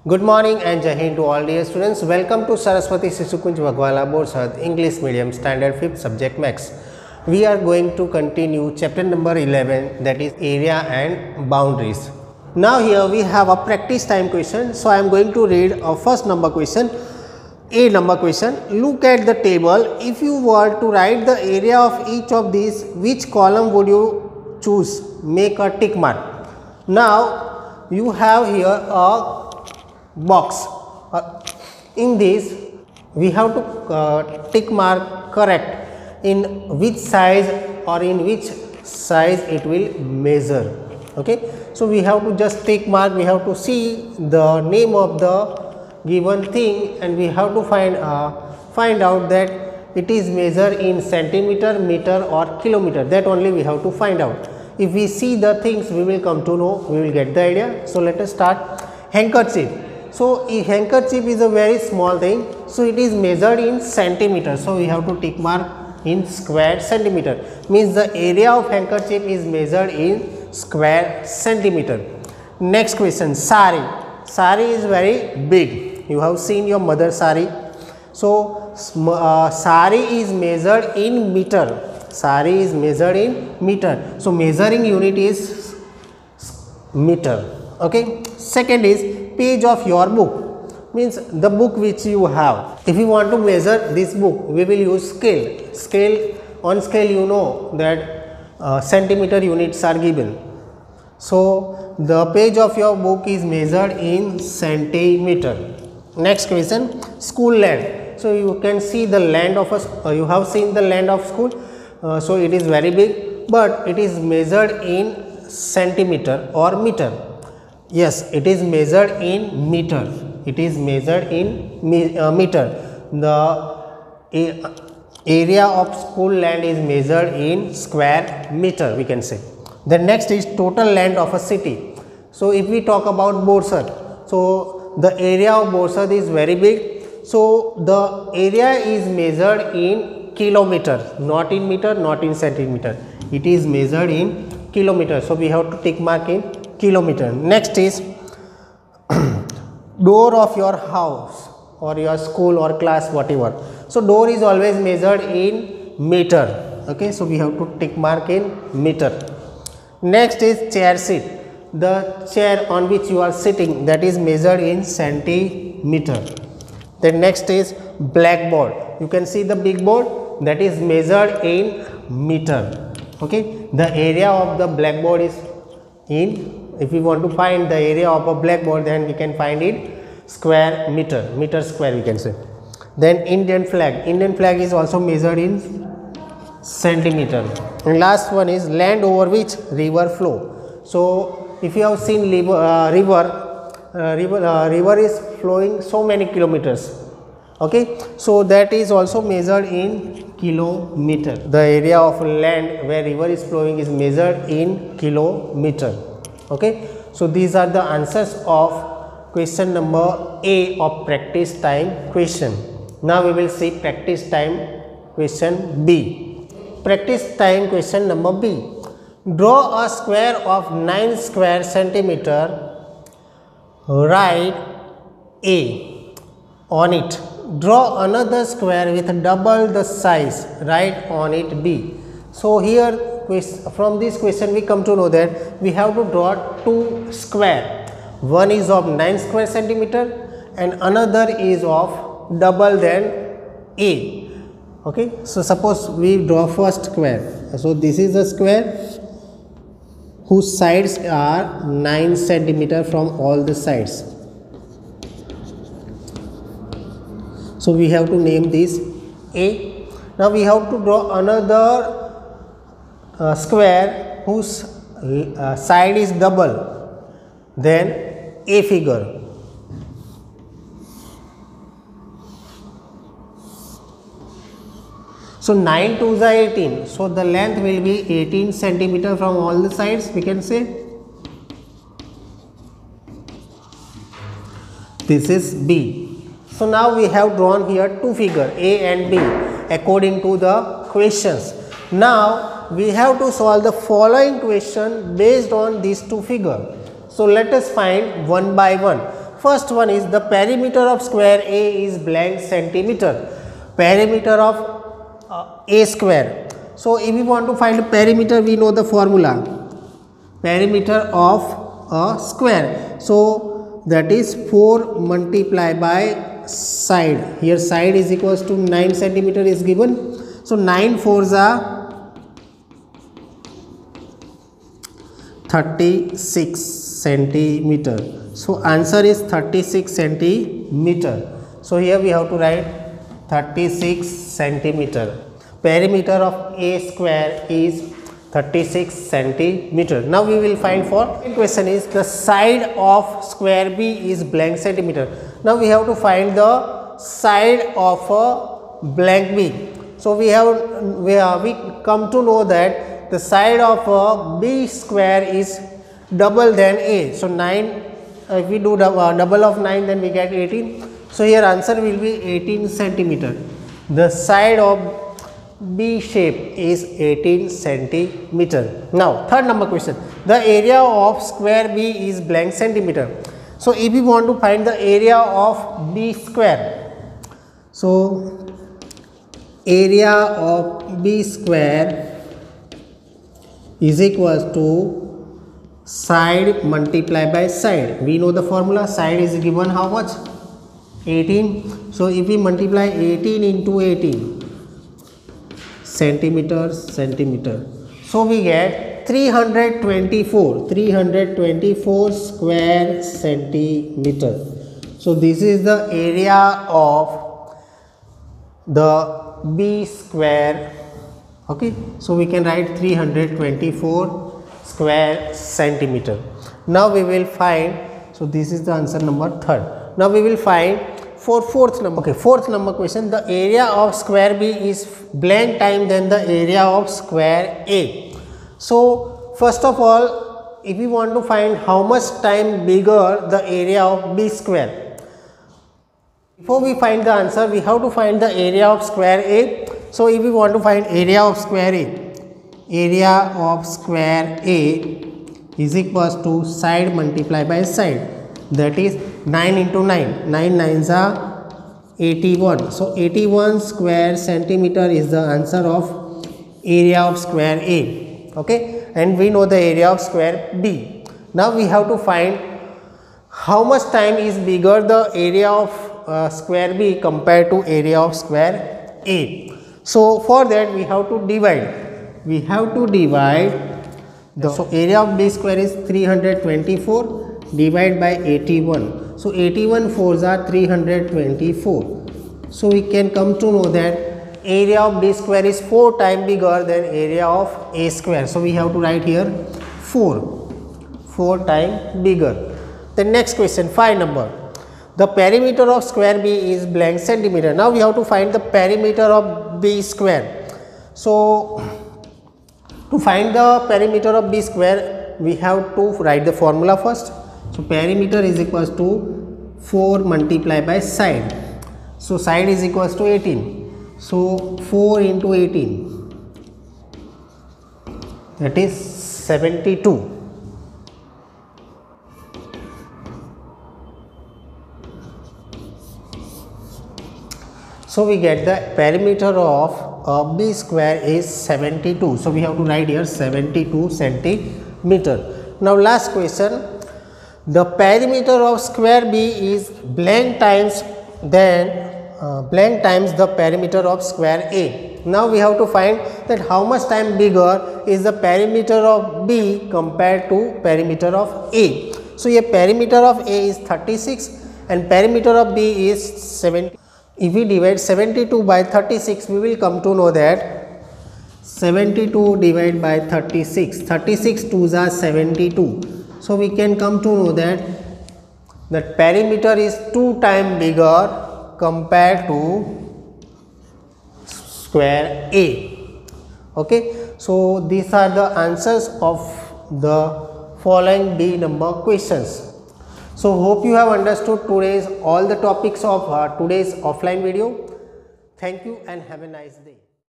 Good morning and Jai Hind to all dear students. Welcome to Saraswati Sisukunj Bhagwala Borsad English Medium Standard 5th Subject Max. We are going to continue chapter number 11, that is area and boundaries. Now here we have a practice time question. So I am going to read a first number question. A number question. Look at the table. If you were to write the area of each of these, which column would you choose? Make a tick mark. Now you have here a box. In this we have to tick mark correct in which size or in which size it will measure. Okay, so we have to just tick mark. We have to see the name of the given thing and we have to find out that it is measured in centimeter, meter or kilometer. That only we have to find out. If we see the things, we will come to know, we will get the idea. So let us start. Handkerchief. So a handkerchief is a very small thing, so it is measured in centimeter. So we have to tick mark in square centimeter, means the area of handkerchief is measured in square centimeter. Next question, sari. Sari is very big. You have seen your mother sari. So sari is measured in meter. Sari is measured in meter. So measuring unit is meter. Okay. Second is page of your book, means the book which you have. If you want to measure this book, we will use scale. On scale you know that centimeter units are given. So the page of your book is measured in centimeter. Next question, school land. So you can see the land of a you have seen the land of school. So it is very big, but it is measured in centimeter or meter. Yes, it is measured in meter. It is measured in meter. The area of school land is measured in square meter, we can say. The next is total land of a city. So if we talk about Borsad, so the area of Borsad is very big. So the area is measured in kilometer, not in meter, not in centimeter. It is measured in kilometer. So we have to tick mark in kilometer. Next is door of your house or your school or class, whatever. So door is always measured in meter. Okay, so we have to tick mark in meter. Next is chair seat. The chair on which you are sitting, that is measured in centimeter. Then next is blackboard. You can see the big board, that is measured in meter. Okay, the area of the blackboard is in, if we want to find the area of a blackboard, then we can find it square meter, meter square we can say. Then Indian flag. Indian flag is also measured in centimeter. And last one is land over which river flow. So if you have seen river is flowing so many kilometers. Okay, so that is also measured in kilometer. The area of land where river is flowing is measured in kilometer. Okay, so these are the answers of question number A of practice time question. Now we will see practice time question B. Practice time question number B. Draw a square of 9 square centimeter. Write A on it. Draw another square with double the size. Write on it B. So here from this question we come to know that we have to draw two square. One is of 9 square centimeter and another is of double than A. Okay, so suppose we draw first square. So this is a square whose sides are 9 centimeter from all the sides. So we have to name this A. Now we have to draw another square whose side is double, then A figure. So 9 2s are 18. So the length will be 18 centimeter from all the sides, we can say. This is B. So now we have drawn here two figures A and B according to the questions. Now we have to solve the following question based on these two figures. So let us find one by one. first one is the perimeter of square A is blank centimeter. Perimeter of A square. So if we want to find the perimeter, we know the formula. Perimeter of a square. So that is 4 multiplied by side. Here side is equals to 9 centimeter is given. So 9 fours are 36 centimeter. So answer is 36 centimeter. So here we have to write 36 centimeter. Perimeter of A square is 36 centimeter. Now we will find for question is the side of square B is blank centimeter. Now we have to find the side of a blank B. So we come to know that the side of a B square is double than A. So 9, if we do double of 9, then we get 18. So here answer will be 18 centimeter. The side of B shape is 18 centimeter. Now third number question. The area of square B is blank centimeter. So if we want to find the area of B square, so area of B square is equals to side multiplied by side. We know the formula. Side is given how much? 18. So if we multiply 18 into 18 centimeter. So we get 324 square centimeter. So this is the area of the B square. Okay, so we can write 324 square centimeter. Now we will find, so this is the answer number third. Now we will find for fourth number. Okay, fourth number question. The area of square B is blank time than the area of square A. So first of all, if we want to find how much time bigger the area of B square, before we find the answer, we have to find the area of square A. So if we want to find area of square A, area of square A is equals to side multiplied by side. That is 9 into 9. 9 nines are 81. So 81 square centimeter is the answer of area of square A. Okay, and we know the area of square B. Now we have to find how much time is bigger the area of square B compared to area of square A. So for that we have to divide. We have to divide the, so area of B square is 324 divided by 81. So 81 fours are 324. So we can come to know that area of B square is 4 times bigger than area of A square. So we have to write here 4 times bigger. The next question, 5 number. The perimeter of square B is blank centimeter. Now we have to find the perimeter of B square. So to find the perimeter of B square, we have to write the formula first. So perimeter is equals to 4 multiplied by side. So side is equals to 18. So 4 into 18, that is 72. So we get the perimeter of B square is 72. So we have to write here 72 centimeter. Now last question. The perimeter of square B is blank times the perimeter of square A. Now we have to find that how much time bigger is the perimeter of B compared to perimeter of A. So here perimeter of A is 36 and perimeter of B is 70. If we divide 72 by 36, we will come to know that 72 divided by 36, 36 2s are 72. So we can come to know that perimeter is 2 times bigger compared to square A. Okay, so these are the answers of the following B number questions. So hope you have understood all the topics of today's offline video. Thank you and have a nice day.